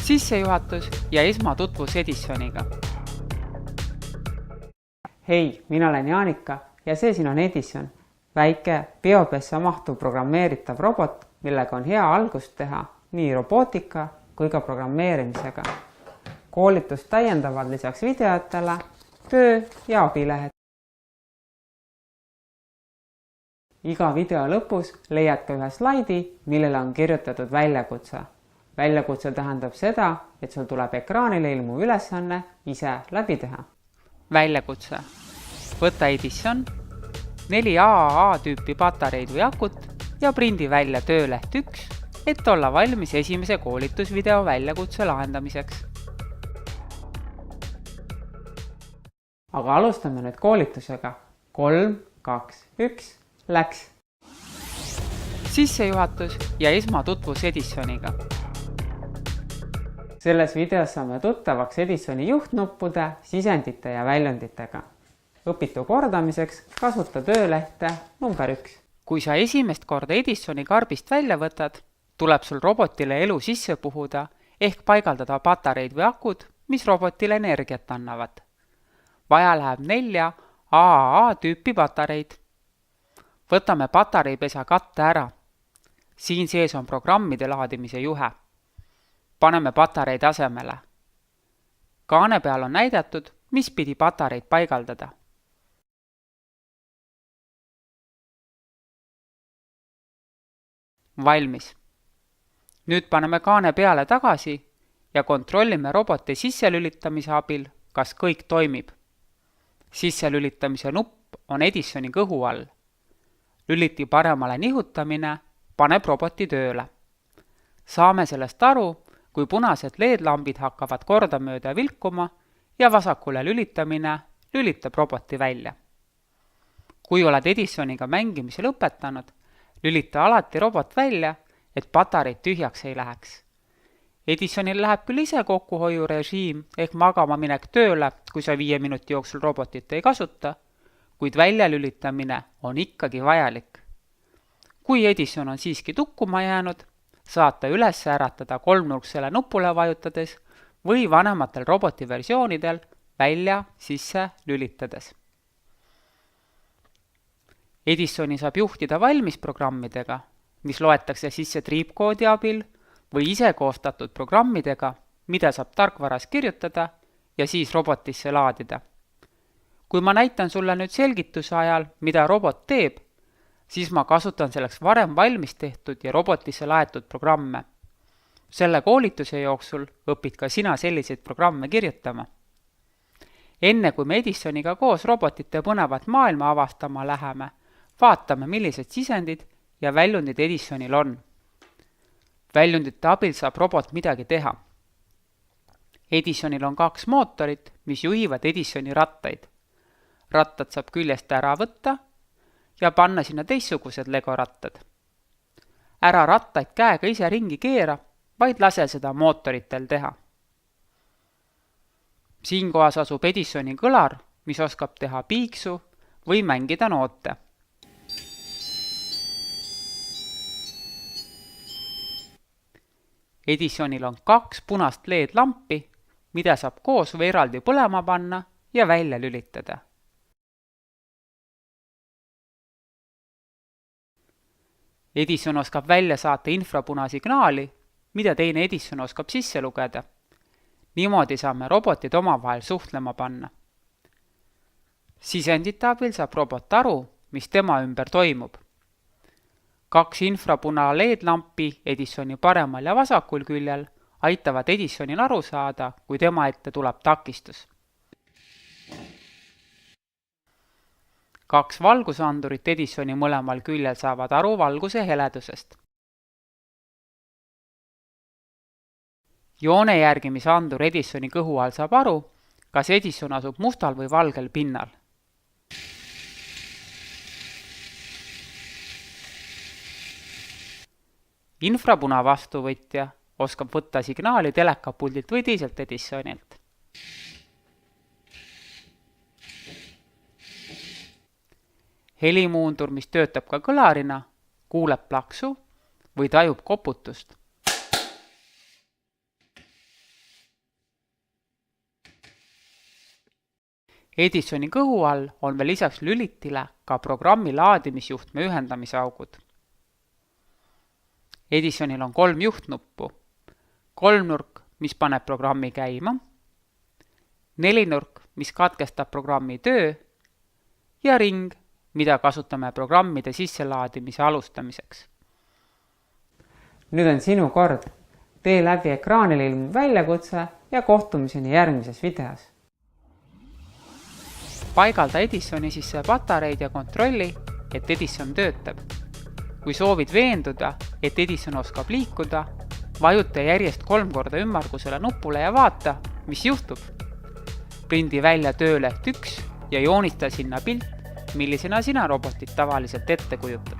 Sissejuhatus ja esmatutvus Edisoniga. Hei, mina olen Jaanika ja see siin on Edison, väike peopessa mahtuv programmeeritav robot, millega on hea algust teha nii robootika kui ka programmeerimisega. Koolitust täiendavad lisaks videotele, töö ja abilehed. Iga video lõpus leiad ka ühe slaidi, millele on kirjutatud väljakutse. Väljakutse tähendab seda, et sul tuleb ekraanile ilmuv ülesanne ise läbi teha. Väljakutse. Võta Edison, 4 AAA tüüpi patareid või akut ja prindi välja tööleht 1, et olla valmis esimese koolitusvideo väljakutse lahendamiseks. Aga alustame nüüd koolitusega. 3, 2, 1, läks! Sissejuhatus ja esmatutvus Edisoniga. Selles videos saame tuttavaks Edisoni juhtnuppude, sisendite ja väljunditega. Õpitu kordamiseks kasuta töölehte number 1. Kui sa esimest korda Edisoni karbist välja võtad, tuleb sul robotile elu sisse puhuda ehk paigaldada patareid või akud, mis robotile energiat annavad. Vaja läheb 4 AAA tüüpi patareid. Võtame patareipesa katte ära. Siin sees on programmide laadimise juhe. Paneme patareid asemele. Kaane peal on näidatud, mis pidi patareid paigaldada. Valmis. Nüüd paneme kaane peale tagasi ja kontrollime roboti sisselülitamise abil, kas kõik toimib. Sisselülitamise nupp on Edisoni kõhu all. Lüliti paremale nihutamine paneb roboti tööle. Saame sellest aru, kui punased LED-lambid hakkavad kordamööda vilkuma ja vasakule lülitamine lülitab roboti välja. Kui oled Edisoniga mängimise lõpetanud, lülita alati robot välja, et patareid tühjaks ei läheks. Edisonil läheb küll ise kokkuhoiurežiim ehk magama minek tööle, kui sa 5 minuti jooksul robotit ei kasuta, kuid väljalülitamine on ikkagi vajalik. Kui Edison on siiski tukkuma jäänud, saate üles äratada kolmnurksele nupule vajutades või vanematel robotiversioonidel välja sisse lülitades. Edisoni saab juhtida valmisprogrammidega, mis loetakse sisse triipkoodi abil või ise koostatud programmidega, mida saab tarkvaras kirjutada ja siis robotisse laadida. Kui ma näitan sulle nüüd selgituse ajal, mida robot teeb, siis ma kasutan selleks varem valmis tehtud ja robotisse laetud programme. Selle koolituse jooksul õpid ka sina selliseid programme kirjutama. Enne kui me Edisoniga koos robotite põnevat maailma avastama läheme, vaatame, millised sisendid ja väljundid Edisonil on. Väljundite abil saab robot midagi teha. Edisonil on 2 mootorit, mis juhivad Edisoni rattaid. Rattad saab küljest ära võtta ja panna sinna teistsugused Lego rattad. Ära rattaid käega ise ringi keera, vaid lase seda mootoritel teha. Siinkohas asub Edisoni kõlar, mis oskab teha piiksu või mängida noote. Edisonil on 2 punast LED-lampi, mida saab koos või eraldi põlema panna ja välja lülitada. Edison oskab välja saata infrapunasignaali, mida teine Edison oskab sisse lugeda. Niimoodi saame robotid omavahel suhtlema panna. Sisendite abil saab robot aru, mis tema ümber toimub. 2 infrapuna LED-lampi Edisoni paremal ja vasakul küljel aitavad Edisonil aru saada, kui tema ette tuleb takistus. 2 valgusandurit Edisoni mõlemal küljel saavad aru valguse heledusest. Joone järgimisandur Edisoni kõhu all saab aru, kas Edison asub mustal või valgel pinnal. Infrapuna vastuvõtja oskab võtta signaali telekapuldilt või teiselt Edisonilt. Helimuundur, mis töötab ka kõlarina, kuuleb plaksu või tajub koputust. Edisoni kõhu all on veel lisaks lülitile ka programmi laadimisjuhtme ühendamise augud. Edisonil on 3 juhtnuppu, kolmnurk, mis paneb programmi käima, nelinurk, mis katkestab programmi töö ja ring, mida kasutame programmide sisselaadimise alustamiseks. Nüüd on sinu kord. Tee läbi ekraanil ilmuv väljakutse ja kohtumiseni järgmises videos. Paigalda Edisoni sisse patareid ja kontrolli, et Edison töötab. Kui soovid veenduda, et Edison oskab liikuda, vajuta järjest 3 korda ümmargusele nupule ja vaata, mis juhtub. Prindi välja tööleht 1 ja joonista sinna pilt, millisena sina robotit tavaliselt ette kujutad.